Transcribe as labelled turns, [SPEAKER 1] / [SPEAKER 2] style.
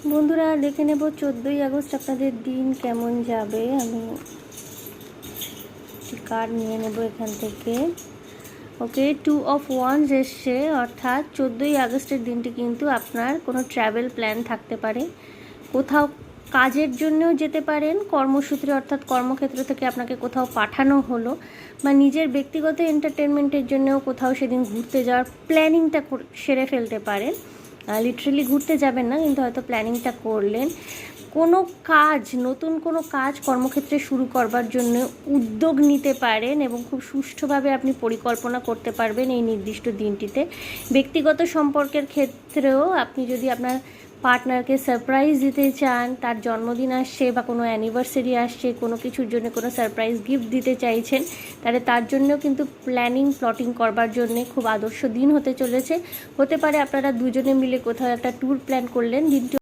[SPEAKER 1] বন্ধুরা দেখে নেব 14ই আগস্ট আপনাদের দিন কেমন যাবে। আমি কার্ড নিয়ে নেব এখান থেকে। ওকে, 2 অফ ওয়ান্স এসছে, অর্থাৎ 14ই আগস্টের দিনটি কিন্তু আপনার কোনো ট্র্যাভেল প্ল্যান থাকতে পারে। কোথাও কাজের জন্যও যেতে পারেন, কর্মসূত্রে অর্থাৎ কর্মক্ষেত্র থেকে আপনাকে কোথাও পাঠানো হলো, বা নিজের ব্যক্তিগত এন্টারটেনমেন্টের জন্যও কোথাও সেদিন ঘুরতে যাওয়ার প্ল্যানিংটা সেরে ফেলতে পারেন। লিটারেলি ঘুরতে যাবেন না, কিন্তু হয়তো প্ল্যানিংটা করলেন। কোনো কাজ, নতুন কোনো কাজ কর্মক্ষেত্রে শুরু করবার জন্য উদ্যোগ নিতে পারেন এবং খুব সুষ্ঠুভাবে আপনি পরিকল্পনা করতে পারবেন এই নির্দিষ্ট দিনটিতে। ব্যক্তিগত সম্পর্কের ক্ষেত্রেও আপনি যদি আপনার পার্টনারকে সারপ্রাইজ দিতে চান, তার জন্মদিন আসছে বা কোনো অ্যানিভার্সারি আসছে, কোনো কিছুর জন্য কোনো সারপ্রাইজ গিফট দিতে চাইছেন, তাহলে তার জন্যও কিন্তু প্লটিং করবার জন্যে খুব আদর্শ দিন হতে চলেছে। হতে পারে আপনারা দুজনে মিলে কোথাও একটা ট্যুর প্ল্যান করলেন, দিনটি